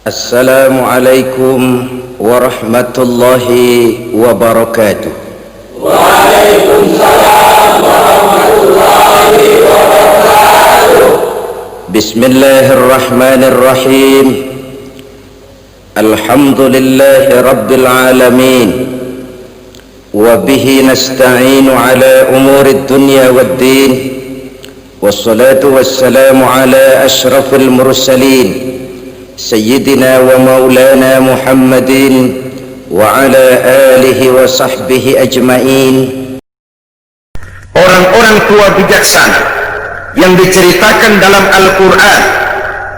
Assalamualaikum warahmatullahi wabarakatuh. Waalaikumsalam warahmatullahi wabarakatuh. Bismillahirrahmanirrahim. Alhamdulillahi rabbil alamin. Wa bihi nasta'inu ala umurid dunya waddin. Wassalatu wassalamu ala ashrafil mursalin Sayyidina wa maulana Muhammadin wa ala alihi wa sahbihi ajma'in. Orang-orang tua bijaksana yang diceritakan dalam Al-Quran,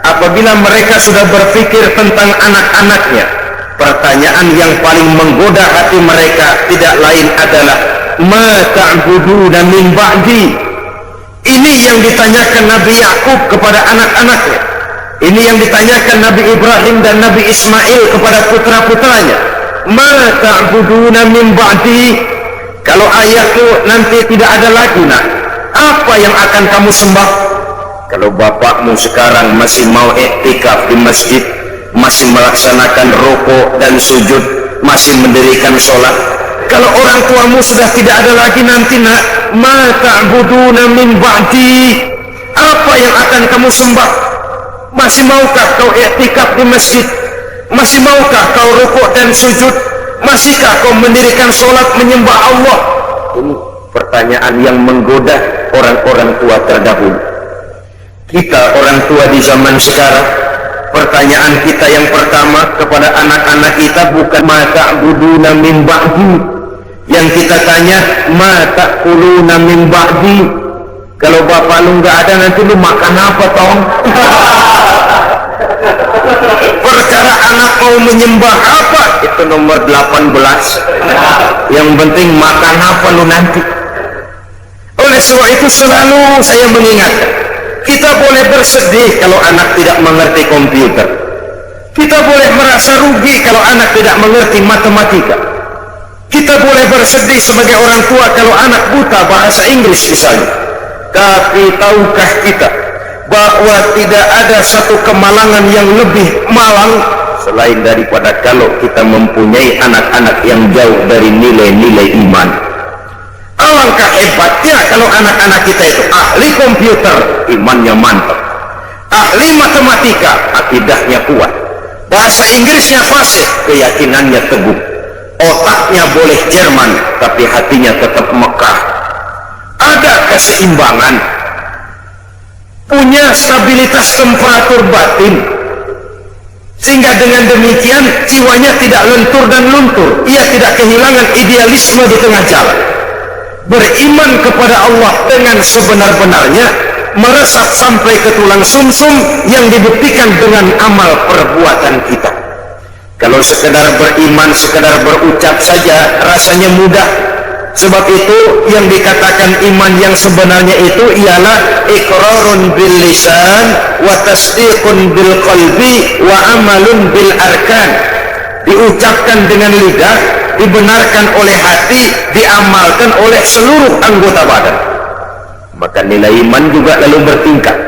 apabila mereka sudah berpikir tentang anak-anaknya, pertanyaan yang paling menggoda hati mereka tidak lain adalah ma ta'buduna min ba'di. Ini yang ditanyakan Nabi Yakub kepada anak-anaknya. Ini yang ditanyakan Nabi Ibrahim dan Nabi Ismail kepada putra-putranya. Ma ta'buduna min ba'di. Kalau ayahku nanti tidak ada lagi, nak, apa yang akan kamu sembah? Kalau bapakmu sekarang masih mau iktikaf di masjid, masih melaksanakan rukuk dan sujud, masih mendirikan sholat. Kalau orang tuamu sudah tidak ada lagi nanti, nak, ma ta'buduna min ba'di. Apa yang akan kamu sembah? Masih maukah kau iktikaf di masjid? Masih maukah kau rukuk dan sujud? Masihkah kau mendirikan sholat menyembah Allah? Ini pertanyaan yang menggoda orang-orang tua terdahulu. Kita orang tua di zaman sekarang, pertanyaan kita yang pertama kepada anak-anak kita bukan ma ta'buduna min ba'di. Yang kita tanya, ma ta'kuluna min ba'di. Kalau bapak lu nggak ada, nanti lu makan apa, Tong? Perkara anak mau menyembah apa, itu nomor 18. Yang penting makan apa lu nanti. Oleh sebab itu selalu saya mengingatkan, kita boleh bersedih kalau anak tidak mengerti komputer. Kita boleh merasa rugi kalau anak tidak mengerti matematika. Kita boleh bersedih sebagai orang tua kalau anak buta bahasa Inggris misalnya. Tapi tahukah kita bahwa tidak ada satu kemalangan yang lebih malang selain daripada kalau kita mempunyai anak-anak yang jauh dari nilai-nilai iman. Alangkah hebatnya kalau anak-anak kita itu ahli komputer, imannya mantap, ahli matematika, akidahnya kuat, bahasa Inggrisnya fasih, keyakinannya teguh, otaknya boleh Jerman tapi hatinya tetap Mekah. Ada keseimbangan, punya stabilitas temperatur batin, sehingga dengan demikian jiwanya tidak lentur dan luntur. Ia tidak kehilangan idealisme di tengah jalan. Beriman kepada Allah dengan sebenar-benarnya, meresap sampai ke tulang sumsum yang dibuktikan dengan amal perbuatan kita. Kalau sekedar beriman, sekedar berucap saja rasanya mudah. Sebab itu yang dikatakan iman yang sebenarnya itu ialah iqrarun bil lisan wa tasdiqun bil qalbi wa amalun bil arkan. Diucapkan dengan lidah, dibenarkan oleh hati, diamalkan oleh seluruh anggota badan. Maka nilai iman juga lalu bertingkat.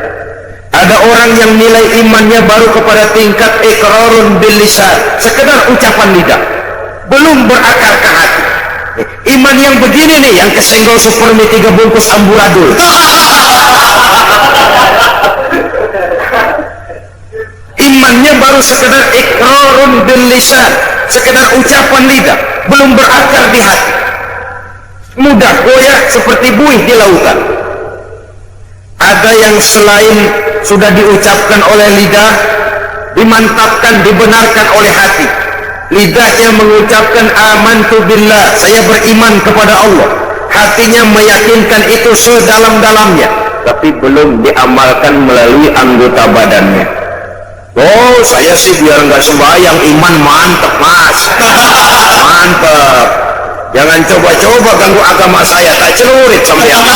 Ada orang yang nilai imannya baru kepada tingkat iqrarun bil lisan, sekedar ucapan lidah, belum berakar ke hati. Iman yang begini nih yang kesenggol supermi 3 bungkus amburadul. Imannya baru sekedar iqrarun bil lisan, sekedar ucapan lidah, belum berakar di hati. Mudah goyah seperti buih di lautan. Ada yang selain sudah diucapkan oleh lidah, dimantapkan, dibenarkan oleh hati. Lidahnya mengucapkan amantu billah, saya beriman kepada Allah. Hatinya meyakinkan itu sedalam-dalamnya, tapi belum diamalkan melalui anggota badannya. Oh, saya sih biar nggak sembahyang, iman mantep, Mas. Mantep. Jangan coba-coba ganggu agama saya, tak celurit sampean.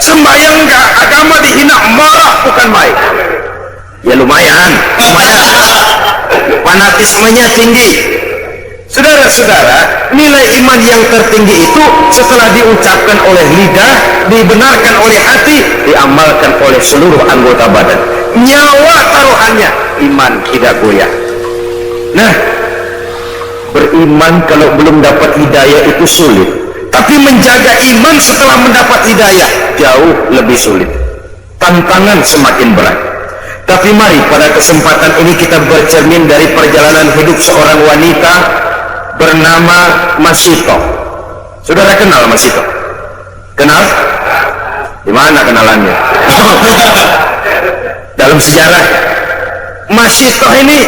Sembahyang nggak, agama dihina, marah bukan main. Ya lumayan. Fanatismenya tinggi. Saudara-saudara, nilai iman yang tertinggi itu setelah diucapkan oleh lidah, dibenarkan oleh hati, diamalkan oleh seluruh anggota badan. Nyawa taruhan kelemahannya, iman tidak goyah. Nah, beriman kalau belum dapat hidayah itu sulit, tapi menjaga iman setelah mendapat hidayah jauh lebih sulit. Tantangan semakin berat. Tapi mari pada kesempatan ini kita bercermin dari perjalanan hidup seorang wanita bernama Masito. Saudara kenal Masito? Kenal? Di mana kenalannya? Dalam sejarah, Masito ini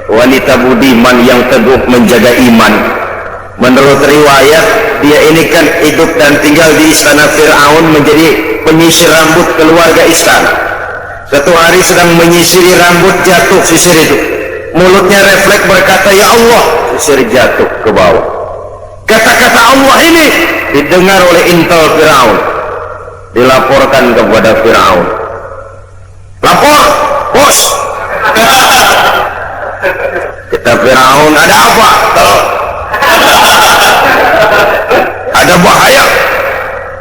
wanita budiman yang teguh menjaga iman. Menurut riwayat, dia ini kan hidup dan tinggal di istana Fir'aun, menjadi penyisir rambut keluarga istana. Satu hari sedang menyisiri rambut, jatuh sisir itu. Mulutnya refleks berkata, "Ya Allah," sisir jatuh ke bawah. Kata-kata Allah ini didengar oleh intel Fir'aun, dilaporkan kepada Fir'aun. Lapor, bos. Kata Fir'aun, ada apa? Ada bahaya.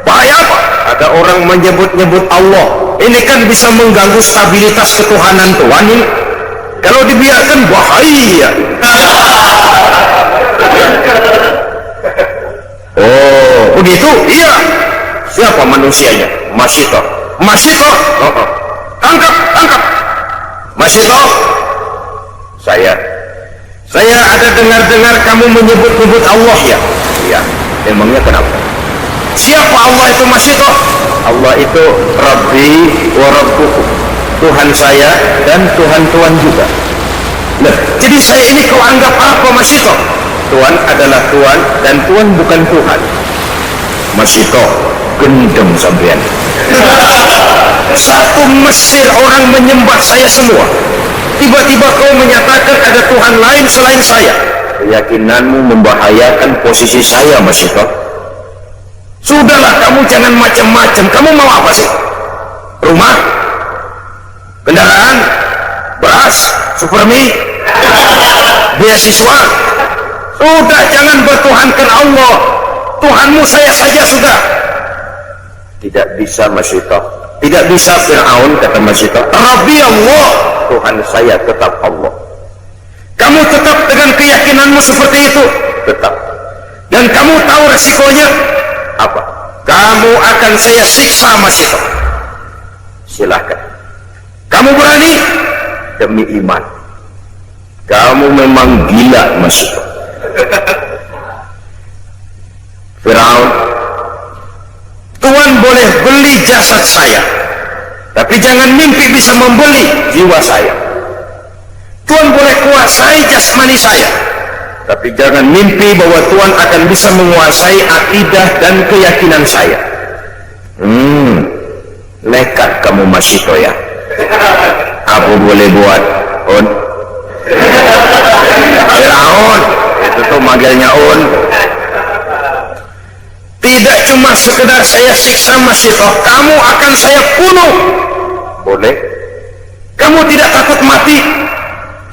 Bahaya apa? Ada orang menyebut-nyebut Allah. Ini kan bisa mengganggu stabilitas ketuhanan Tuhan ini. Kalau dibiarkan bahaya. Oh, begitu? Iya. Siapa manusianya? Masito. Masito? Oh. Tangkap, tangkap. Masito. Saya ada dengar-dengar kamu menyebut-nyebut Allah ya? Iya. Emangnya kenapa? Siapa Allah itu Masito? Allah itu Rabbi wa Rabbukum, Tuhan saya dan Tuhan-Tuhan juga. Nah, jadi saya ini kau anggap apa Masito? Tuhan adalah Tuhan dan Tuhan bukan Tuhan. Masito, gendem sampean. Satu Mesir orang menyembah saya semua. Tiba-tiba kau menyatakan ada Tuhan lain selain saya. Keyakinanmu membahayakan posisi saya Masito. Sudahlah, kamu jangan macam-macam. Kamu mau apa sih? Rumah? Kendaraan? Beras? Supermi? Beasiswa? Sudah, jangan bertuhankan Allah. Tuhanmu saya saja sudah. Tidak bisa Masito. Tidak bisa Fir'aun, kata Masito. Rabbi Allah, Tuhan saya tetap Allah. Kamu tetap dengan keyakinanmu seperti itu? Tetap. Dan kamu tahu resikonya? Apa? Kamu akan saya siksa Masito. Silahkan. Kamu berani? Demi iman. Kamu memang gila Masito. Fir'aun, Tuhan boleh beli jasad saya, tapi jangan mimpi bisa membeli jiwa saya. Tuhan boleh kuasai jasmani saya, tapi jangan mimpi bahwa Tuhan akan bisa menguasai akidah dan keyakinan saya. Nekat kamu Masito ya. Apa boleh buat? On. Fir'aun, itu tuh manggilnya On. Tidak cuma sekedar saya siksa Masito, kamu akan saya bunuh. Boleh? Kamu tidak takut mati?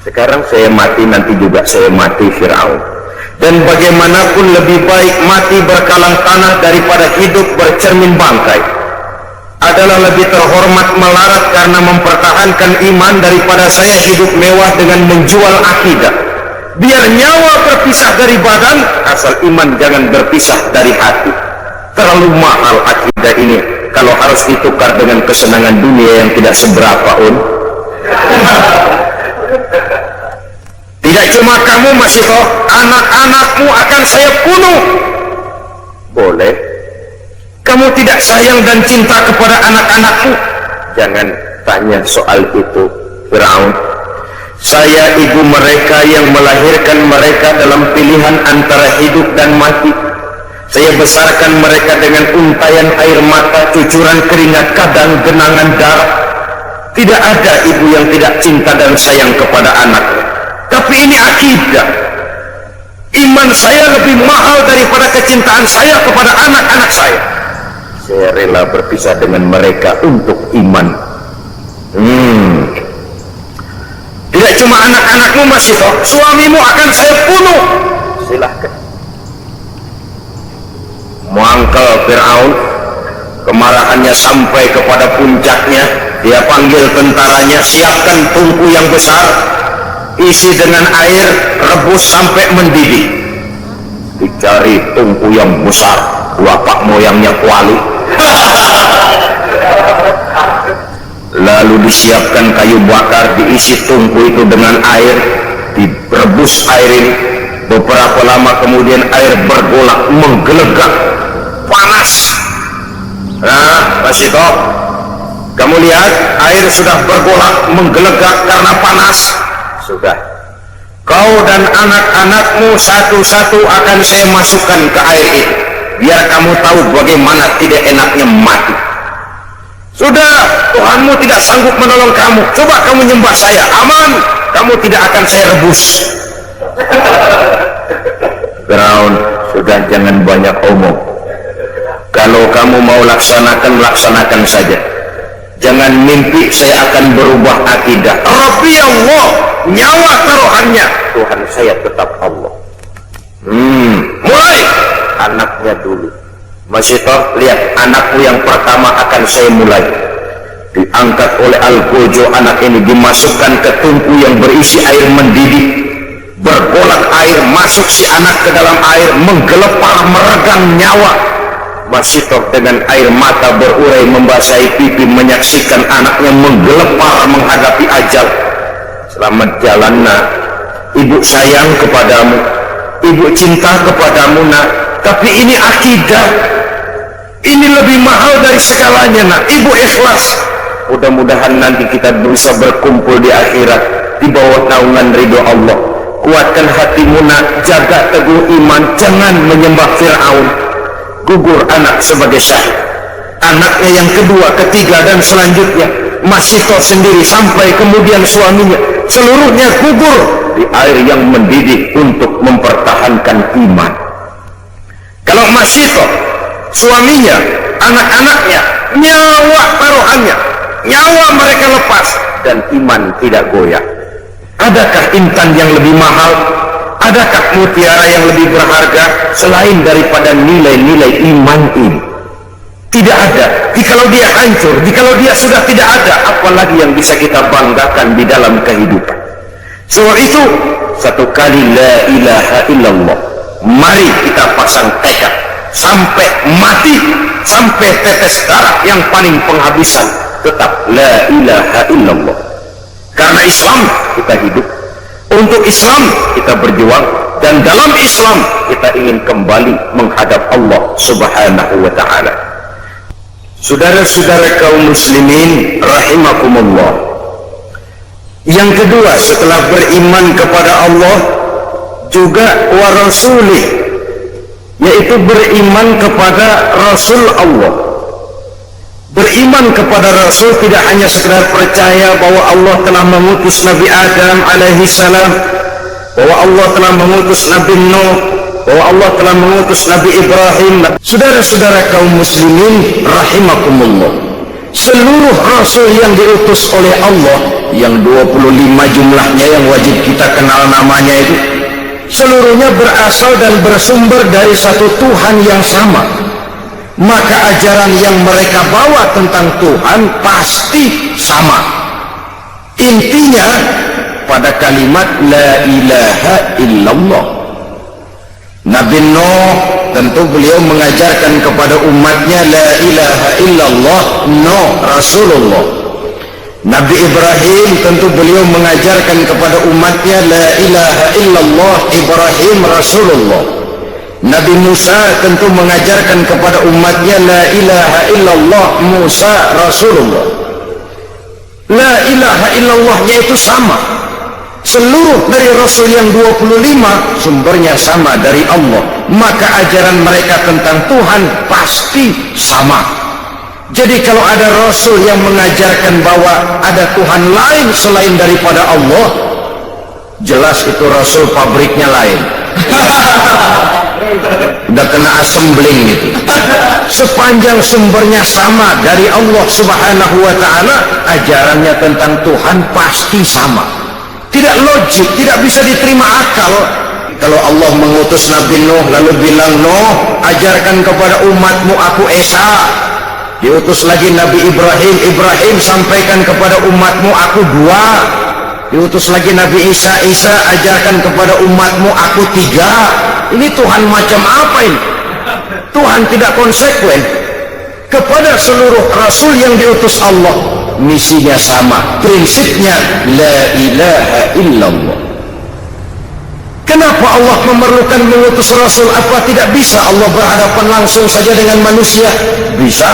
Sekarang saya mati, nanti juga saya mati Fir'aun. Dan bagaimanapun lebih baik mati berkalang tanah daripada hidup bercermin bangkai. Adalah lebih terhormat melarat karena mempertahankan iman daripada saya hidup mewah dengan menjual akidah. Biar nyawa berpisah dari badan, asal iman jangan berpisah dari hati. Terlalu mahal akidah ini kalau harus ditukar dengan kesenangan dunia yang tidak seberapa. Tidak cuma kamu Masito, anak-anakmu akan saya bunuh. Boleh? Kamu tidak sayang dan cinta kepada anak-anakmu? Jangan tanya soal itu Fir'aun. Saya ibu mereka yang melahirkan mereka dalam pilihan antara hidup dan mati. Saya besarkan mereka dengan untayan air mata, cucuran keringat, kadang genangan darah. Tidak ada ibu yang tidak cinta dan sayang kepada anaknya. Tapi ini akidah. Iman saya lebih mahal daripada kecintaan saya kepada anak-anak saya. Saya rela berpisah dengan mereka untuk iman. Tidak cuma anak-anakmu Masito, suamimu akan saya bunuh. Silahkan. Muangkel Fir'aun, kemarahannya sampai kepada puncaknya. Dia panggil tentaranya, siapkan tungku yang besar, isi dengan air, rebus sampai mendidih. Dicari tungku yang besar, bapak moyangnya kuali. Lalu disiapkan kayu bakar, diisi tungku itu dengan air, direbus air ini. Beberapa lama kemudian air bergolak, menggelegak, panas. Nah, Mas Sito, kamu lihat air sudah bergolak, menggelegak karena panas. Sudah, kau dan anak-anakmu satu-satu akan saya masukkan ke air itu, biar kamu tahu bagaimana tidak enaknya mati. Sudah, Tuhanmu tidak sanggup menolong kamu, coba kamu nyembah saya, aman, kamu tidak akan saya rebus. Firaun, sudah, jangan banyak omong. Kalau kamu mau laksanakan, laksanakan saja. Jangan mimpi saya akan berubah akidah. Rabbi Allah, nyawa taruhannya, Tuhan saya tetap Allah. Mulai anaknya dulu. Masih toh, lihat, anakku yang pertama akan saya mulai. Diangkat oleh Al-Gojo, anak ini dimasukkan ke tungku yang berisi air mendidih. Bergolak air, masuk si anak ke dalam air, menggelepar, meregang nyawa. Masih toh dengan air mata berurai membasahi pipi, menyaksikan anaknya menggelepar menghadapi ajal. Selamat jalan nak, ibu sayang kepadamu, ibu cinta kepadamu nak, tapi ini akidah, ini lebih mahal dari segalanya nak, ibu ikhlas. Mudah-mudahan nanti kita bisa berkumpul di akhirat di bawah naungan ridho Allah. Kuatkan hatimu nak, jaga teguh iman, jangan menyembah Fir'aun. Gugur anak sebagai syahid, anaknya yang kedua, ketiga dan selanjutnya, Masih toh sendiri sampai kemudian suaminya, seluruhnya gugur di air yang mendidih untuk mempertahankan iman. Kalau Masih toh suaminya, anak-anaknya, nyawa taruhannya, nyawa mereka lepas dan iman tidak goyah. Adakah intan yang lebih mahal? Adakah mutiara yang lebih berharga selain daripada nilai-nilai iman ini? Tidak ada. Jikalau dia hancur, jikalau dia sudah tidak ada, apalagi yang bisa kita banggakan di dalam kehidupan. Sebab itu, satu kali la ilaha illallah, mari kita pasang tekad sampai mati, sampai tetes darah yang paling penghabisan, tetap la ilaha illallah. Karena Islam kita hidup, untuk Islam kita berjuang, dan dalam Islam kita ingin kembali menghadap Allah Subhanahu wa ta'ala. Saudara-saudara kaum muslimin rahimakumullah, yang kedua setelah beriman kepada Allah juga wa rasulih, yaitu beriman kepada Rasul Allah. Beriman kepada Rasul tidak hanya sekedar percaya bahwa Allah telah mengutus Nabi Adam alaihi salam, bahwa Allah telah mengutus Nabi Nuh, bahwa Allah telah mengutus Nabi Ibrahim. Saudara-saudara kaum muslimin rahimakumullah, seluruh Rasul yang diutus oleh Allah, yang 25 jumlahnya yang wajib kita kenal namanya itu, seluruhnya berasal dan bersumber dari satu Tuhan yang sama. Maka ajaran yang mereka bawa tentang Tuhan pasti sama. Intinya pada kalimat la ilaha illallah. Nabi Nuh tentu beliau mengajarkan kepada umatnya la ilaha illallah, no Rasulullah. Nabi Ibrahim tentu beliau mengajarkan kepada umatnya la ilaha illallah, Ibrahim Rasulullah. Nabi Musa tentu mengajarkan kepada umatnya la ilaha illallah, Musa Rasulullah. La ilaha illallahnya itu sama. Seluruh dari Rasul yang 25 sumbernya sama dari Allah. Maka ajaran mereka tentang Tuhan pasti sama. Jadi kalau ada Rasul yang mengajarkan bahwa ada Tuhan lain selain daripada Allah, jelas itu Rasul pabriknya lain. Udah kena assembling gitu. Sepanjang sumbernya sama dari Allah Subhanahu wa ta'ala, ajarannya tentang Tuhan pasti sama. Tidak logik, tidak bisa diterima akal. Kalau Allah mengutus Nabi Nuh lalu bilang, Nuh, ajarkan kepada umatmu aku Esa, Diutus lagi Nabi Ibrahim. Ibrahim sampaikan kepada umatmu aku dua. Diutus lagi Nabi Isa. Isa ajarkan kepada umatmu aku tiga. Ini Tuhan macam apa ini? Tuhan tidak konsekuen. Kepada seluruh rasul yang diutus Allah, misinya sama, prinsipnya la ilaha illallah. Kenapa Allah memerlukan mengutus rasul? Apa tidak bisa Allah berhadapan langsung saja dengan manusia? Bisa.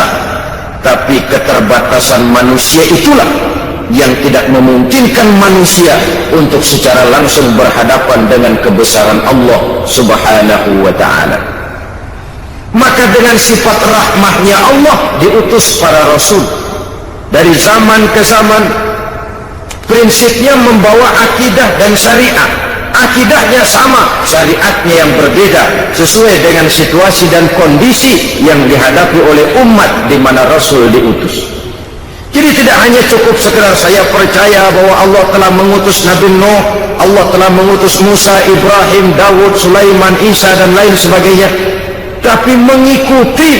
Tapi keterbatasan manusia itulah yang tidak memungkinkan manusia untuk secara langsung berhadapan dengan kebesaran Allah subhanahu wa ta'ala. Maka dengan sifat rahmahnya Allah diutus para rasul. Dari zaman ke zaman, prinsipnya membawa akidah dan syariat. Akidahnya sama, syariatnya yang berbeda, sesuai dengan situasi dan kondisi yang dihadapi oleh umat di mana rasul diutus. Jadi tidak hanya cukup sekedar saya percaya bahwa Allah telah mengutus Nabi Nuh, Allah telah mengutus Musa, Ibrahim, Dawud, Sulaiman, Isa dan lain sebagainya, tapi mengikuti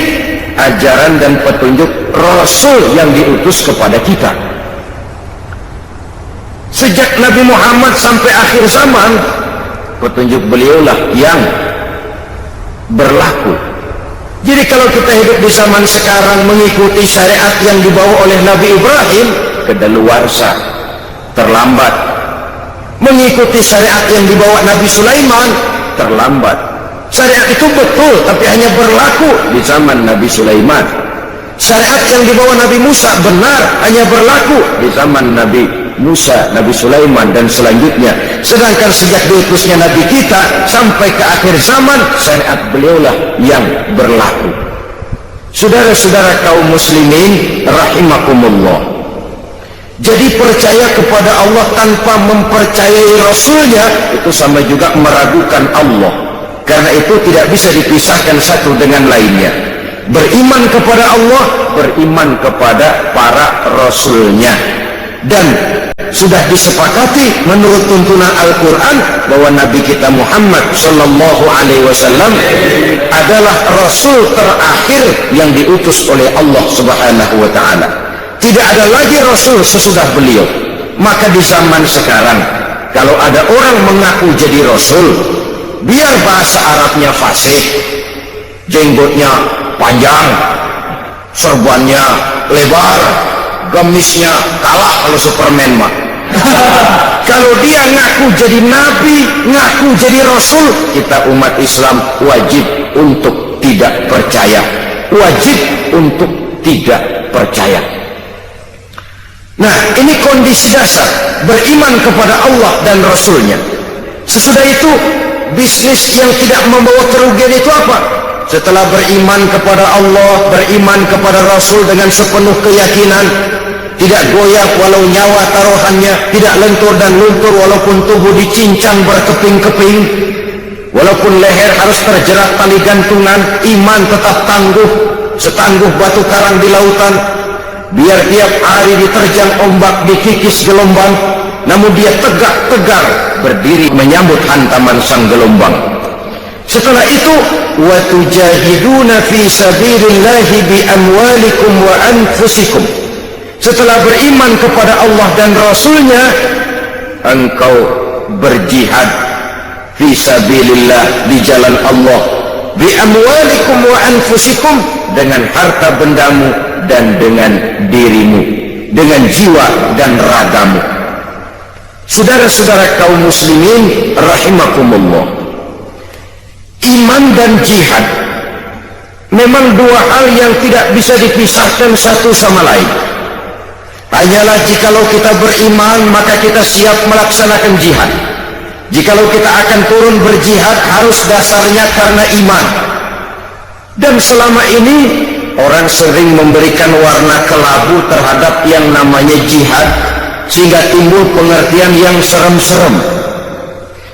ajaran dan petunjuk rasul yang diutus kepada kita. Sejak Nabi Muhammad sampai akhir zaman, petunjuk beliaulah yang berlaku. Jadi kalau kita hidup di zaman sekarang mengikuti syariat yang dibawa oleh Nabi Ibrahim, kedaluarsa, terlambat. Mengikuti syariat yang dibawa Nabi Sulaiman, terlambat. Syariat itu betul, tapi hanya berlaku di zaman Nabi Sulaiman. Syariat yang dibawa Nabi Musa benar, hanya berlaku di zaman Nabi Musa, Nabi Sulaiman dan selanjutnya. Sedangkan sejak diutusnya Nabi kita sampai ke akhir zaman, syariat beliaulah yang berlaku. Saudara-saudara kaum muslimin rahimakumullah. Jadi percaya kepada Allah tanpa mempercayai Rasulnya itu sama juga meragukan Allah. Karena itu tidak bisa dipisahkan satu dengan lainnya. Beriman kepada Allah, beriman kepada para Rasulnya. Dan sudah disepakati menurut tuntunan Al-Quran bahwa Nabi kita Muhammad Sallallahu Alaihi Wasallam adalah Rasul terakhir yang diutus oleh Allah Subhanahu Wa Taala. Tidak ada lagi Rasul sesudah beliau. Maka di zaman sekarang, kalau ada orang mengaku jadi Rasul, biar bahasa Arabnya fasih, jenggotnya panjang, serbannya lebar, gamisnya kalah kalau Superman mah. Kalau dia ngaku jadi nabi, ngaku jadi rasul, kita umat Islam wajib untuk tidak percaya. Wajib untuk tidak percaya. Nah, ini kondisi dasar beriman kepada Allah dan Rasulnya. Sesudah itu, bisnis yang tidak membawa kerugian itu apa? Setelah beriman kepada Allah, beriman kepada Rasul dengan sepenuh keyakinan, tidak goyah walau nyawa taruhannya, tidak lentur dan luntur walaupun tubuh dicincang berkeping-keping, walaupun leher harus terjerat tali gantungan, iman tetap tangguh, setangguh batu karang di lautan. Biar tiap hari diterjang ombak, dikikis gelombang, namun dia tegak tegar berdiri menyambut hantaman sang gelombang. Setelah itu, wa tujahiduna fi sabilillahi bi amwalikum wa anfusikum. Setelah beriman kepada Allah dan Rasulnya, engkau berjihad fi sabilillah, di jalan Allah, bi amwalikum wa anfusikum, dengan harta bendamu dan dengan dirimu, dengan jiwa dan ragamu. Saudara-saudara kaum muslimin rahimakumullah, iman dan jihad memang dua hal yang tidak bisa dipisahkan satu sama lain. Hanyalah jikalau kita beriman maka kita siap melaksanakan jihad. Jikalau kita akan turun berjihad harus dasarnya karena iman. Dan selama ini orang sering memberikan warna kelabu terhadap yang namanya jihad, sehingga timbul pengertian yang serem-serem.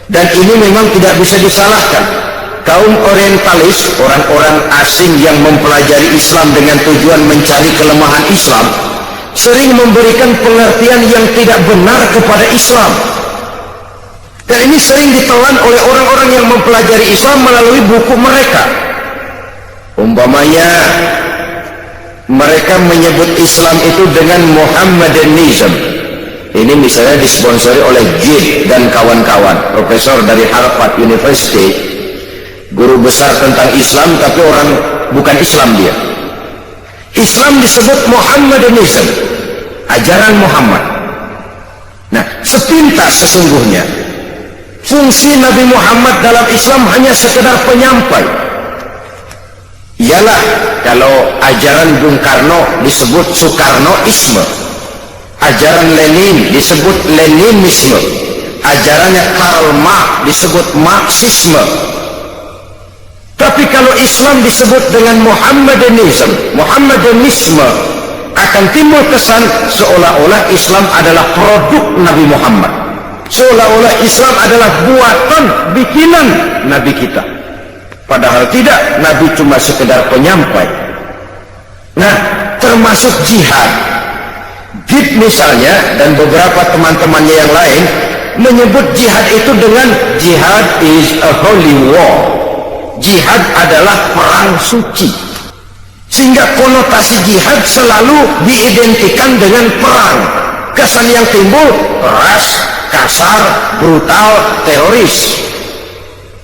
Dan ini memang tidak bisa disalahkan. Kaum orientalis, orang-orang asing yang mempelajari Islam dengan tujuan mencari kelemahan Islam, sering memberikan pengertian yang tidak benar kepada Islam. Dan ini sering ditelan oleh orang-orang yang mempelajari Islam melalui buku mereka. Umpamanya, mereka menyebut Islam itu dengan Muhammadanism. Ini misalnya disponsori oleh Gid dan kawan-kawan, profesor dari Harvard University, guru besar tentang Islam, tapi orang bukan Islam dia. Islam disebut Muhammadanism, ajaran Muhammad. Nah, sepintas sesungguhnya fungsi Nabi Muhammad dalam Islam hanya sekedar penyampai. Ialah kalau ajaran Bung Karno disebut Soekarnoisme, ajaran Lenin disebut Leninisme, ajarannya Karl Marx disebut Marxisme. Tapi kalau Islam disebut dengan Muhammadanisme, akan timbul kesan seolah-olah Islam adalah produk Nabi Muhammad, seolah-olah Islam adalah buatan bikinan Nabi kita. Padahal tidak, Nabi cuma sekedar penyampai. Nah, termasuk jihad. Gid misalnya dan beberapa teman-temannya yang lain menyebut jihad itu dengan jihad is a holy war. Jihad adalah perang suci. Sehingga konotasi jihad selalu diidentikan dengan perang. Kesan yang timbul keras, kasar, brutal, teroris.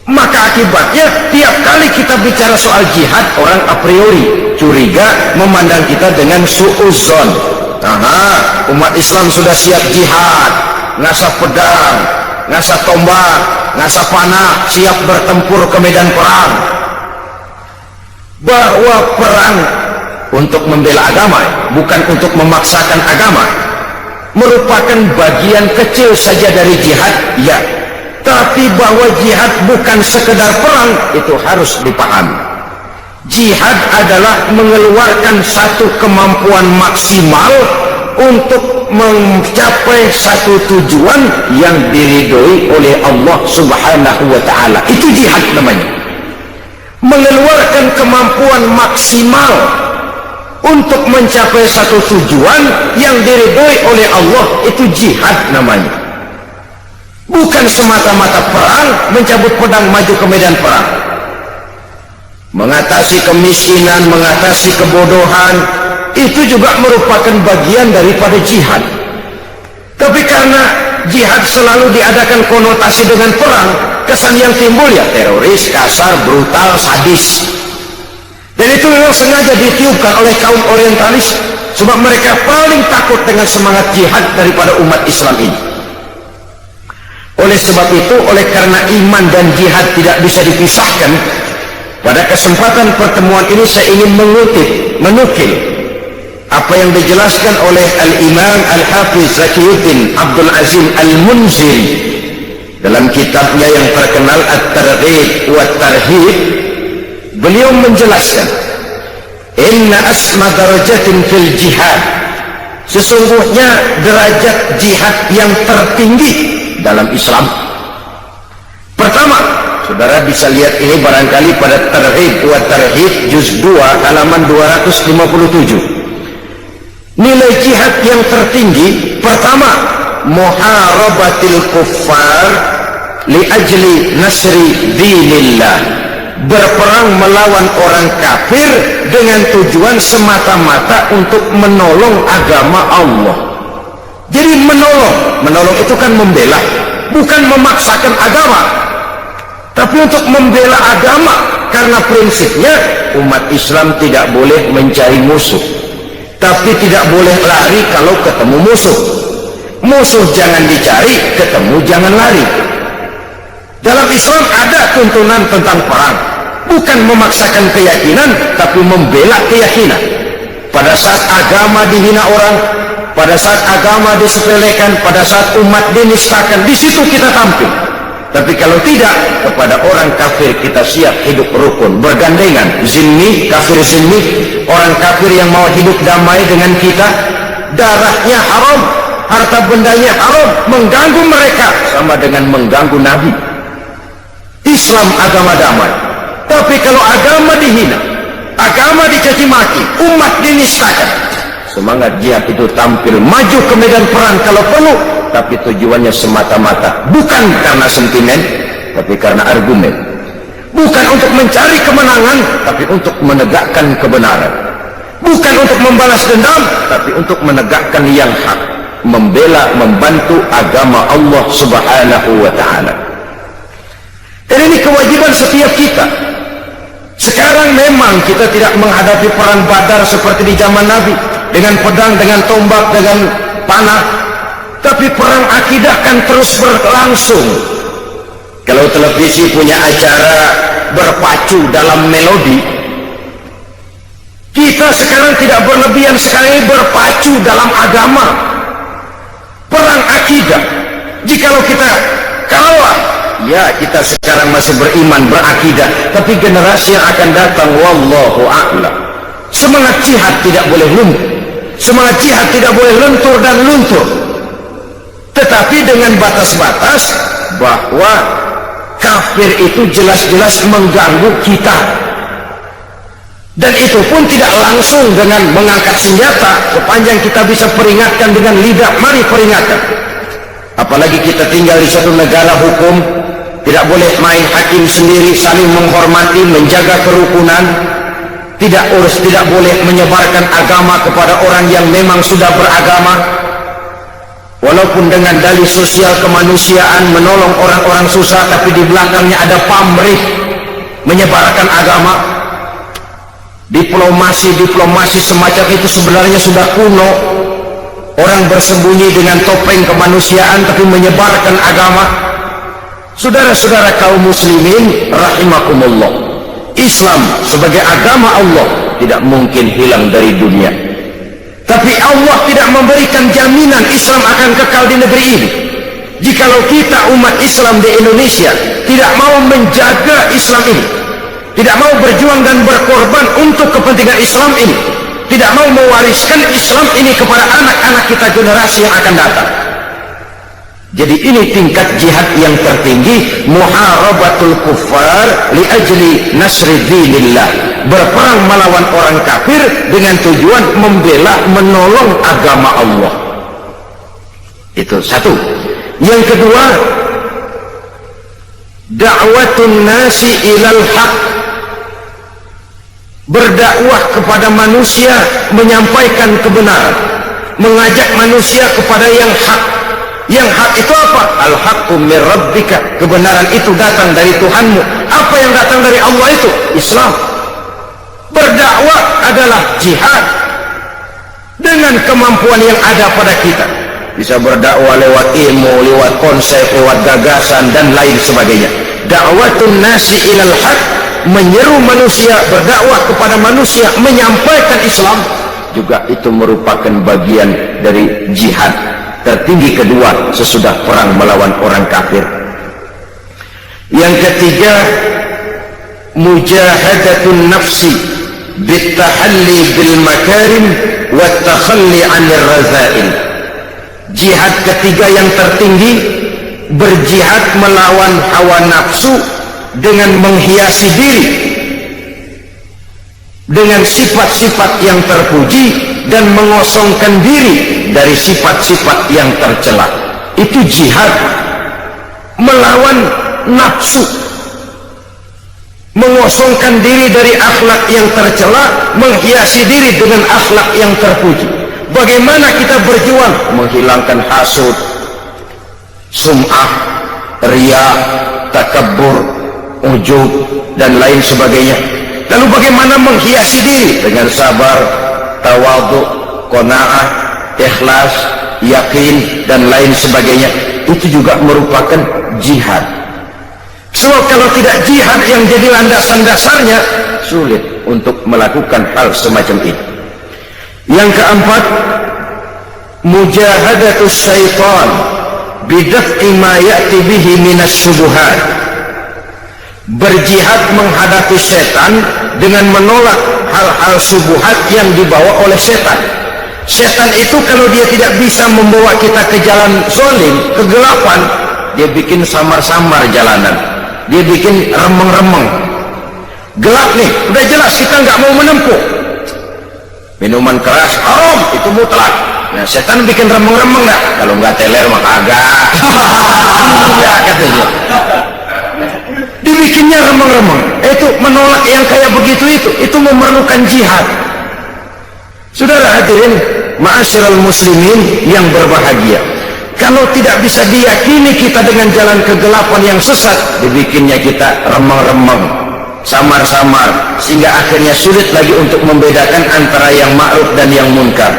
Maka akibatnya tiap kali kita bicara soal jihad, orang a priori curiga, memandang kita dengan su'uzon. Umat Islam sudah siap jihad, ngasah pedang, ngasah tombak, ngasah panah, siap bertempur ke medan perang. Bahwa perang untuk membela agama, bukan untuk memaksakan agama, merupakan bagian kecil saja dari jihad, ya. Tapi bahwa jihad bukan sekedar perang, itu harus dipahami. Jihad adalah mengeluarkan satu kemampuan maksimal untuk mencapai satu tujuan yang diridhoi oleh Allah Subhanahu wa ta'ala. Itu jihad namanya. Mengeluarkan kemampuan maksimal untuk mencapai satu tujuan yang diridhoi oleh Allah, itu jihad namanya. Bukan semata-mata perang, mencabut pedang maju ke medan perang. Mengatasi kemiskinan, mengatasi kebodohan, itu juga merupakan bagian daripada jihad. Tapi karena jihad selalu diadakan konotasi dengan perang, kesan yang timbul ya teroris, kasar, brutal, sadis. Dan itu memang sengaja ditiupkan oleh kaum orientalis, sebab mereka paling takut dengan semangat jihad daripada umat Islam ini. Oleh sebab itu, oleh karena iman dan jihad tidak bisa dipisahkan, pada kesempatan pertemuan ini saya ingin menukil apa yang dijelaskan oleh Al-Imam Al-Hafiz Zakiyuddin Abdul Azim Al-Munziri dalam kitabnya yang terkenal At-Targhib wa Tarhib. Beliau menjelaskan, inna asma darajatin fil jihad, sesungguhnya derajat jihad yang tertinggi dalam Islam. Pertama, saudara bisa lihat ini barangkali pada Targhib wa Tarhib juz 2 halaman 257. Nilai jihad yang tertinggi, pertama, muharabatil kuffar li ajli nasri dinillah, berperang melawan orang kafir dengan tujuan semata-mata untuk menolong agama Allah. Jadi menolong itu kan membela, bukan memaksakan agama, tapi untuk membela agama. Karena prinsipnya umat Islam tidak boleh mencari musuh, tapi tidak boleh lari kalau ketemu musuh. Musuh jangan dicari, ketemu jangan lari. Dalam Islam ada tuntunan tentang perang, bukan memaksakan keyakinan, tapi membela keyakinan. Pada saat agama dihina orang, pada saat agama disepelekan, pada saat umat dinistakan, di situ kita tampil. Tapi kalau tidak, kepada orang kafir kita siap hidup rukun, bergandengan, zimmi, kafir zimmi, orang kafir yang mau hidup damai dengan kita, darahnya haram, harta bendanya haram, mengganggu mereka sama dengan mengganggu Nabi. Islam agama damai. Tapi kalau agama dihina, agama dicaci maki, umat dinistakan, semangat jihad itu tampil maju ke medan perang kalau perlu, tapi tujuannya semata-mata bukan karena sentimen, tapi karena argumen. Bukan untuk mencari kemenangan, tapi untuk menegakkan kebenaran. bukan untuk membalas dendam, tapi untuk menegakkan yang hak, membela, membantu agama Allah Subhanahu wa ta'ala. Dan ini kewajiban setiap kita. Sekarang memang kita tidak menghadapi perang Badar seperti di zaman Nabi, dengan pedang, dengan tombak, dengan panah, tapi perang akidah kan terus berlangsung. Kalau televisi punya acara berpacu dalam melodi, kita sekarang tidak berlebihan sekali berpacu dalam agama. Perang akidah, jikalau kita kalah, ya kita sekarang masih beriman, berakidah, tapi generasi yang akan datang, wallahu a'lam, semangat jihad tidak boleh luntur, semangat jihad tidak boleh lentur dan luntur, tetapi dengan batas-batas bahwa kafir itu jelas-jelas mengganggu kita, dan itu pun tidak langsung dengan mengangkat senjata, sepanjang kita bisa peringatkan dengan lidah, mari peringatkan. Apalagi kita tinggal di suatu negara hukum, tidak boleh main hakim sendiri, saling menghormati, menjaga kerukunan, tidak boleh menyebarkan agama kepada orang yang memang sudah beragama, walaupun dengan dalih sosial kemanusiaan, menolong orang-orang susah, tapi di belakangnya ada pamrih menyebarkan agama. Diplomasi semacam itu sebenarnya sudah kuno. Orang bersembunyi dengan topeng kemanusiaan tapi menyebarkan agama. Saudara-saudara kaum muslimin rahimakumullah, Islam sebagai agama Allah tidak mungkin hilang dari dunia, tapi Allah tidak memberikan jaminan Islam akan kekal di negeri ini. Jikalau kita umat Islam di Indonesia tidak mau menjaga Islam ini, tidak mau berjuang dan berkorban untuk kepentingan Islam ini, tidak mau mewariskan Islam ini kepada anak-anak kita generasi yang akan datang. Jadi ini tingkat jihad yang tertinggi, muharabatul kuffar li ajli nasri dinillah, berperang melawan orang kafir dengan tujuan membela, menolong agama Allah. Itu satu. Yang kedua, da'watun nasi ilal haq, berdakwah kepada manusia, menyampaikan kebenaran, mengajak manusia kepada yang hak. Yang hak itu apa? Al-haqqu min rabbika, kebenaran itu datang dari Tuhanmu. Apa yang datang dari Allah itu? Islam. Berdakwah adalah jihad dengan kemampuan yang ada pada kita. Bisa berdakwah lewat ilmu, lewat konsep, lewat gagasan dan lain sebagainya. Da'watun nasi ilal haq, menyeru manusia, berdakwah kepada manusia, menyampaikan Islam, juga itu merupakan bagian dari jihad tertinggi kedua sesudah perang melawan orang kafir. Yang ketiga, mujahadatun nafsi bitahalli bil makarim wa takhalli 'anil razail. Jihad ketiga yang tertinggi, berjihad melawan hawa nafsu dengan menghiasi diri dengan sifat-sifat yang terpuji dan mengosongkan diri dari sifat-sifat yang tercela. Itu jihad melawan nafsu, mengosongkan diri dari akhlak yang tercela, menghiasi diri dengan akhlak yang terpuji. Bagaimana kita berjuang menghilangkan hasud, sum'ah, riya, takabbur, ujub dan lain sebagainya. Lalu bagaimana menghiasi diri dengan sabar, tawadhu, qanaah, ikhlas, yakin dan lain sebagainya. Itu juga merupakan jihad. Sebab kalau tidak jihad yang jadi landasan dasarnya, sulit untuk melakukan hal semacam ini. Yang keempat, mujahadatus syaitan bidaf'i ma ya'ti bihi minas syubuhat, berjihad menghadapi setan dengan menolak hal-hal syubhat yang dibawa oleh setan. Setan itu kalau dia tidak bisa membawa kita ke jalan zalim, kegelapan, dia bikin samar-samar jalanan, dia bikin remeng-remeng, gelap nih, udah jelas kita nggak mau menempuh. Minuman keras haram, itu mutlak. Nah, setan bikin remeng-remeng nggak? Kalau nggak teler mah kagak. Ya katanya. Dibikinnya remeng-remeng. Itu menolak yang kayak begitu itu memerlukan jihad. Saudara hadirin, ma'asyiral muslimin yang berbahagia, kalau tidak bisa diyakini kita dengan jalan kegelapan yang sesat, dibikinnya kita remang-remang, samar-samar, sehingga akhirnya sulit lagi untuk membedakan antara yang ma'ruf dan yang munkar.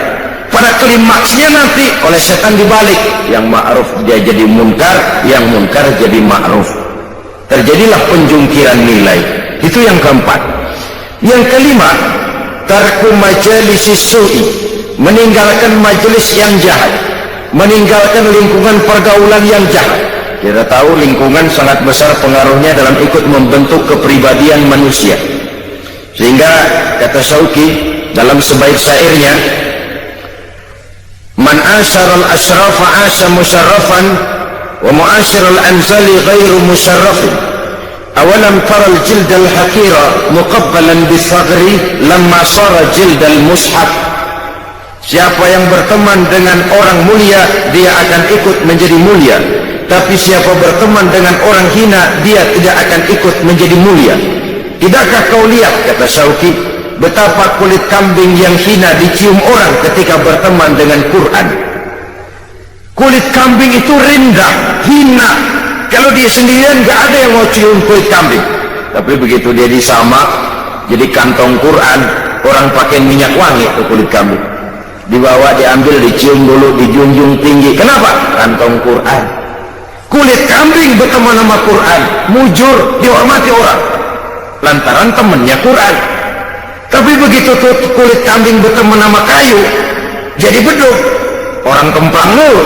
Pada klimaksnya nanti oleh setan dibalik, yang ma'ruf dia jadi munkar, yang munkar jadi ma'ruf. Terjadilah penjungkiran nilai. Itu yang keempat. Yang kelima, tarku majalisi su'i, meninggalkan majelis yang jahat, meninggalkan lingkungan pergaulan yang jahat. Kita tahu lingkungan sangat besar pengaruhnya dalam ikut membentuk kepribadian manusia. Sehingga kata Syauqi dalam sebaik syairnya, man asyaral asyrafa asya musyarrafan wa mu'asyiral anzali ghairu musyarrafin. Awalam taral jildal hakira muqabbalan bisagri lamma sara jildal mushaf. Siapa yang berteman dengan orang mulia, dia akan ikut menjadi mulia. Tapi siapa berteman dengan orang hina, dia tidak akan ikut menjadi mulia. Tidakkah kau lihat, kata Syauqi, betapa kulit kambing yang hina dicium orang ketika berteman dengan Quran. Kulit kambing itu rendah, hina. Kalau dia sendirian gak ada yang mau cium kulit kambing. Tapi begitu dia disamak jadi kantong Quran, orang pakai minyak wangi ke kulit kambing, dibawa, diambil, dicium dulu, dijunjung tinggi. Kenapa? Kantong Quran. Kulit kambing berteman sama Quran, mujur, dihormati orang lantaran temannya Quran. Tapi begitu tuh kulit kambing berteman sama kayu, jadi beduk, orang kemplang mulu.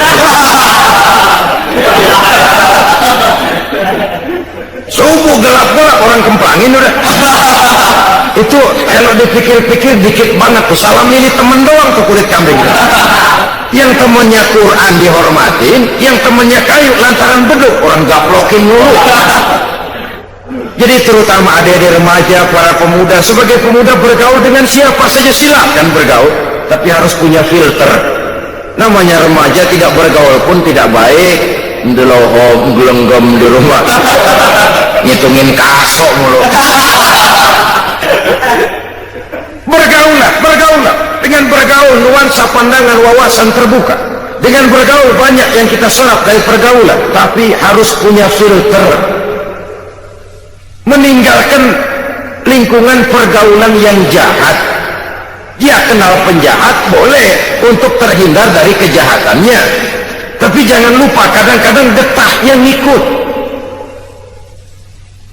Subuh gelap-gelap orang kemplangin udah. Itu kalau dipikir-pikir dikit banget tuh. Salam ini temen doang tuh kulit kambing. Yang temennya Quran dihormatin, yang temennya kayu lantaran beduk, orang gaplokin mulu. Jadi terutama adik-adik remaja, para pemuda, sebagai pemuda bergaul dengan siapa saja silakan bergaul, tapi harus punya filter. Namanya remaja, tidak bergaul pun tidak baik. Ndelohom gelenggam di rumah, ngitungin kasok mulu. Bergaulah. Dengan bergaul nuansa pandangan wawasan terbuka. Dengan bergaul banyak yang kita serap dari pergaulan, tapi harus punya filter. Meninggalkan lingkungan pergaulan yang jahat. Dia kenal penjahat boleh untuk terhindar dari kejahatannya, tapi jangan lupa kadang-kadang getah yang ngikut.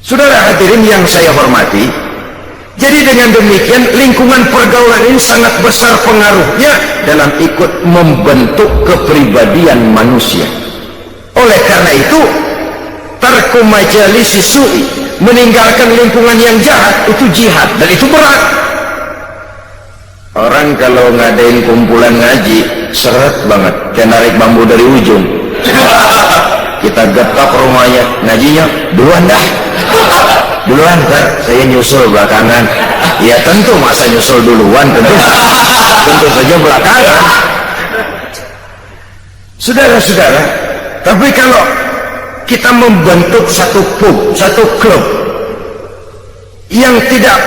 Saudara hadirin yang saya hormati, jadi dengan demikian lingkungan pergaulan ini sangat besar pengaruhnya dalam ikut membentuk kepribadian manusia. Oleh karena itu, tarku majalisi su'i, meninggalkan lingkungan yang jahat, itu jihad, dan itu berat. Orang kalau ngadain kumpulan ngaji seret banget, kayak narik bambu dari ujung. Kita getok rumahnya, ngajinya duluan dah, duluan ntar saya nyusul belakangan. Ya tentu, masa nyusul duluan, tentu saja belakangan. Saudara-saudara, tapi kalau kita membentuk satu pub, satu klub yang tidak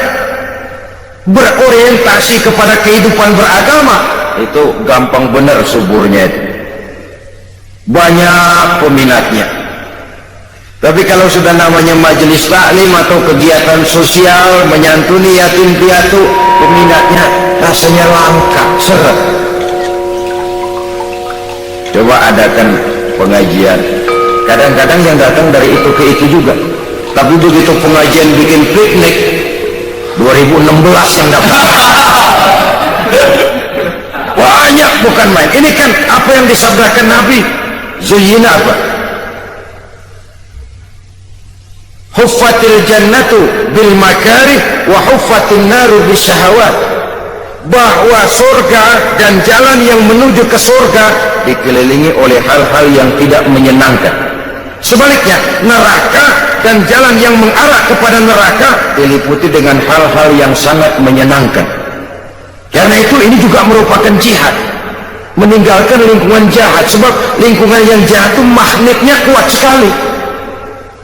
berorientasi kepada kehidupan beragama, itu gampang benar suburnya itu. Banyak peminatnya. Tapi kalau sudah namanya majelis taklim atau kegiatan sosial menyantuni yatim piatu, peminatnya rasanya langka, seret. Coba adakan pengajian. Kadang-kadang yang datang dari itu ke itu juga. Tapi begitu pengajian bikin piknik, 2016 yang dapat. Banyak, bukan main. Ini kan apa yang disabdakan Nabi. Zuyyina apa? Huffatil jannatu bil makarih wa huffatin naru bis syahawat. Bahwa surga dan jalan yang menuju ke surga dikelilingi oleh hal-hal yang tidak menyenangkan. Sebaliknya, neraka dan jalan yang mengarah kepada neraka diliputi dengan hal-hal yang sangat menyenangkan. Karena itu ini juga merupakan jihad, meninggalkan lingkungan jahat. Sebab lingkungan yang jahat itu magnetnya kuat sekali,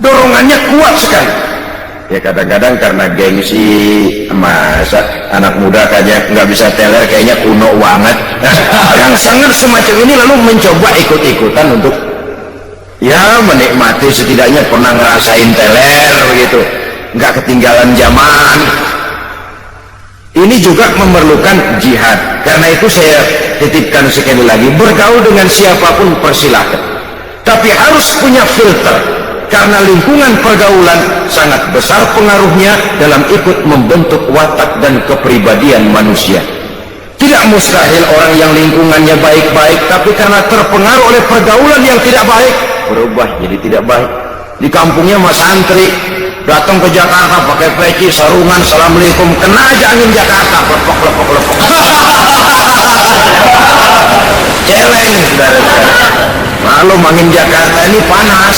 dorongannya kuat sekali. Ya kadang-kadang karena gengsi, masa anak muda kayaknya nggak bisa teler, kayaknya kuno banget. Yang sangat semacam ini lalu mencoba ikut-ikutan untuk ya menikmati, setidaknya pernah ngerasain teler gitu, nggak ketinggalan zaman. Ini juga memerlukan jihad. Karena itu saya titipkan sekali lagi, bergaul dengan siapapun persilahkan, tapi harus punya filter, karena lingkungan pergaulan sangat besar pengaruhnya dalam ikut membentuk watak dan kepribadian manusia. Tidak mustahil orang yang lingkungannya baik-baik, tapi karena terpengaruh oleh pergaulan yang tidak baik, berubah jadi tidak baik. Di kampungnya mas santri, datang ke Jakarta pakai peci, sarungan, assalamualaikum, kena aja angin Jakarta, lepok. Celeng, saudara-saudara. Maklum angin Jakarta ini panas.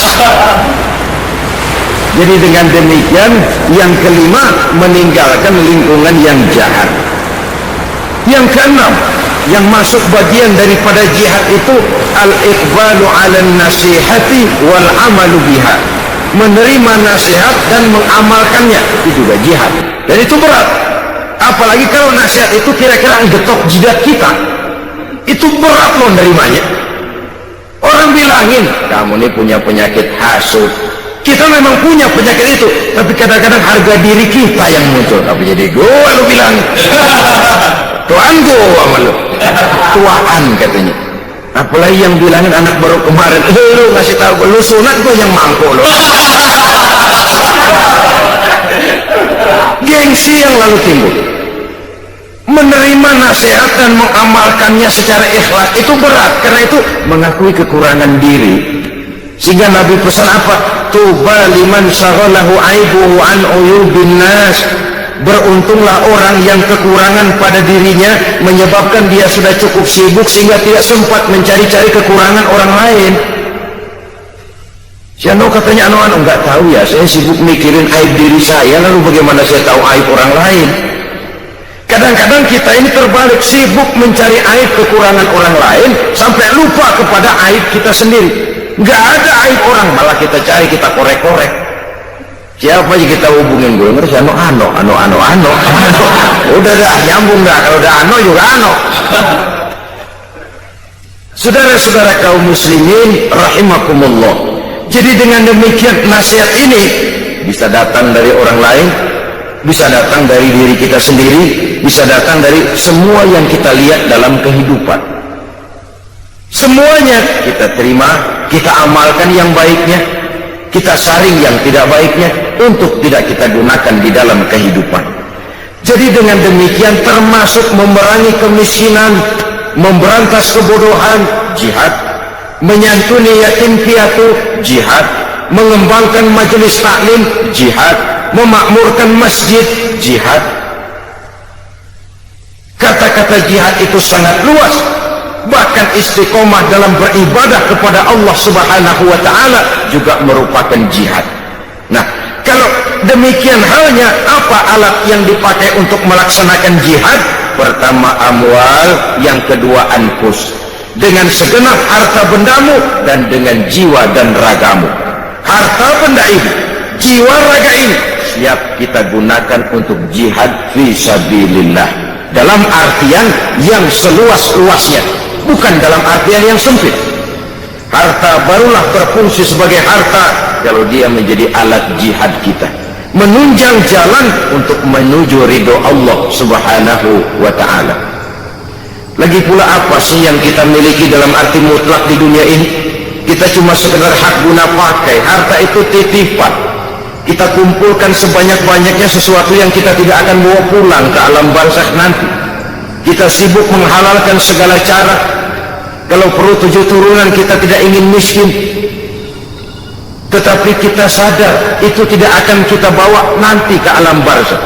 Jadi dengan demikian, yang kelima, meninggalkan lingkungan yang jahat. Yang keenam, yang masuk bagian daripada jihad itu al-iqbalu 'ala nasihati wal 'amalu biha. Menerima nasihat dan mengamalkannya, itu juga jihad. Dan itu berat. Apalagi kalau nasihat itu kira-kira getok jidat kita. Itu berat loh nerimanya. Orang bilangin, kamu ini punya penyakit hasut. Kita memang punya penyakit itu, tapi kadang-kadang harga diri kita yang muncul. Tapi jadi gue lu bilang, tuan gue sama lu, tuaan katanya. Apalagi yang bilangin anak baru kemarin, lu ngasih tahu lu sunat, gue yang mangko lu. Gengsi yang lalu timbul. Menerima nasihat dan mengamalkannya secara ikhlas itu berat, karena itu mengakui kekurangan diri. Sehingga Nabi pesan apa? Tuba liman syaghalahu aibuhu an uyubin nas. Beruntunglah orang yang kekurangan pada dirinya menyebabkan dia sudah cukup sibuk sehingga tidak sempat mencari-cari kekurangan orang lain. Si Ano katanya, Ano nggak tahu ya, saya sibuk mikirin aib diri saya, lalu bagaimana saya tahu aib orang lain? Kadang-kadang kita ini terbalik, sibuk mencari aib kekurangan orang lain sampai lupa kepada aib kita sendiri. Nggak ada aib orang, malah kita cari, kita korek-korek. Siapa aja kita hubungin, gue ngerti Ano. Udah nyambung dah, kalau udah Ano juga Ano. Saudara-saudara kaum muslimin rahimakumullah. Jadi dengan demikian nasihat ini bisa datang dari orang lain, bisa datang dari diri kita sendiri, bisa datang dari semua yang kita lihat dalam kehidupan. Semuanya kita terima, kita amalkan yang baiknya, kita saring yang tidak baiknya untuk tidak kita gunakan di dalam kehidupan. Jadi dengan demikian termasuk memerangi kemiskinan, memberantas kebodohan, jihad, menyantuni yatim piatu, jihad, mengembangkan majelis taklim, jihad, memakmurkan masjid, jihad. Kata-kata jihad itu sangat luas. Bahkan istiqomah dalam beribadah kepada Allah Subhanahu wa ta'ala juga merupakan jihad. Nah, kalau demikian halnya, apa alat yang dipakai untuk melaksanakan jihad? Pertama amwal, yang kedua anfus. Dengan segenap harta bendamu dan dengan jiwa dan ragamu. Harta benda ini, jiwa raga ini siap kita gunakan untuk jihad fi sabilillah. Dalam artian yang seluas-luasnya, bukan dalam artian yang sempit. Harta barulah berfungsi sebagai harta kalau dia menjadi alat jihad kita, menunjang jalan untuk menuju ridho Allah Subhanahu wa ta'ala. Lagi pula apa sih yang kita miliki dalam arti mutlak di dunia ini? Kita cuma sekedar hak guna pakai. Harta itu titipan. Kita kumpulkan sebanyak-banyaknya sesuatu yang kita tidak akan bawa pulang ke alam barzakh nanti. Kita sibuk menghalalkan segala cara. Kalau perlu 7 turunan kita tidak ingin miskin. Tetapi kita sadar itu tidak akan kita bawa nanti ke alam barzakh.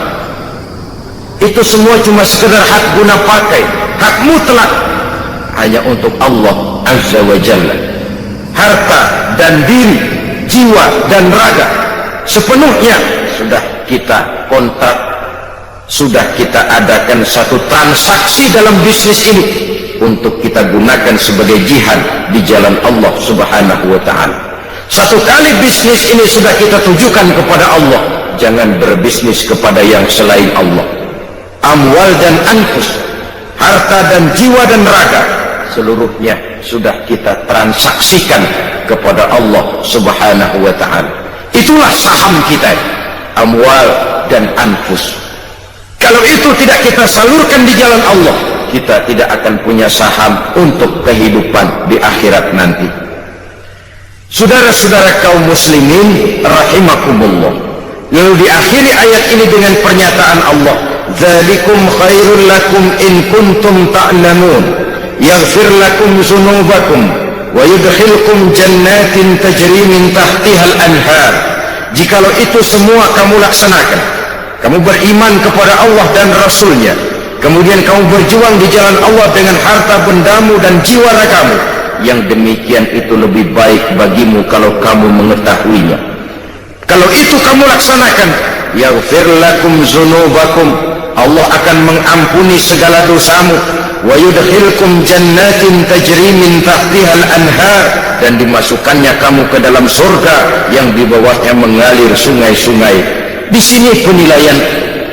Itu semua cuma sekedar hak guna pakai, hak mutlak hanya untuk Allah Azza wa Jalla. Harta dan diri, jiwa dan raga sepenuhnya sudah kita kontrak, sudah kita adakan satu transaksi dalam bisnis ini untuk kita gunakan sebagai jihad di jalan Allah Subhanahu wa ta'ala. Satu kali bisnis ini sudah kita tujukan kepada Allah, jangan berbisnis kepada yang selain Allah. Amwal dan anfus, harta dan jiwa dan raga, seluruhnya sudah kita transaksikan kepada Allah Subhanahu wa ta'ala. Itulah saham kita, amwal dan anfus. Kalau itu tidak kita salurkan di jalan Allah, kita tidak akan punya saham untuk kehidupan di akhirat nanti. Saudara-saudara kaum muslimin rahimakumullah, lalu diakhiri ayat ini dengan pernyataan Allah, dzalikum khairul lakum in kuntum ta'lamun, yaghfir lakum dzunubakum wa yudkhilkum jannatin tajri min tahtihal anhar. Jikalau itu semua kamu laksanakan, kamu beriman kepada Allah dan Rasulnya, kemudian kamu berjuang di jalan Allah dengan harta bendamu dan jiwa ragamu, yang demikian itu lebih baik bagimu kalau kamu mengetahuinya. Kalau itu kamu laksanakan, yaghfir lakum dzunubakum, Allah akan mengampuni segala dosamu, wa yudkhilkum jannatin tajri min tahtihal anhar, dan dimasukkannya kamu ke dalam surga yang di bawahnya mengalir sungai-sungai. Di sini penilaian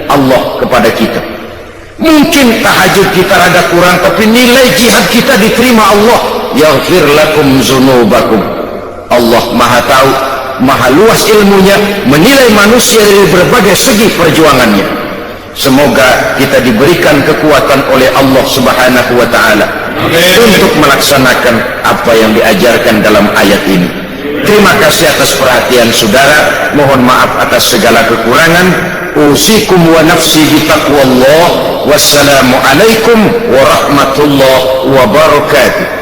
Allah kepada kita. Mungkin tahajud kita rada kurang, tapi nilai jihad kita diterima Allah. Yaghfir lakum dzunubakum. Allah Maha tahu, Maha luas ilmunya, menilai manusia dari berbagai segi perjuangannya. Semoga kita diberikan kekuatan oleh Allah Subhanahu wa ta'ala untuk melaksanakan apa yang diajarkan dalam ayat ini. Terima kasih atas perhatian saudara, mohon maaf atas segala kekurangan. Usikum wa nafsi bitaqwallah. Wassalamu alaikum warahmatullahi wabarakatuh.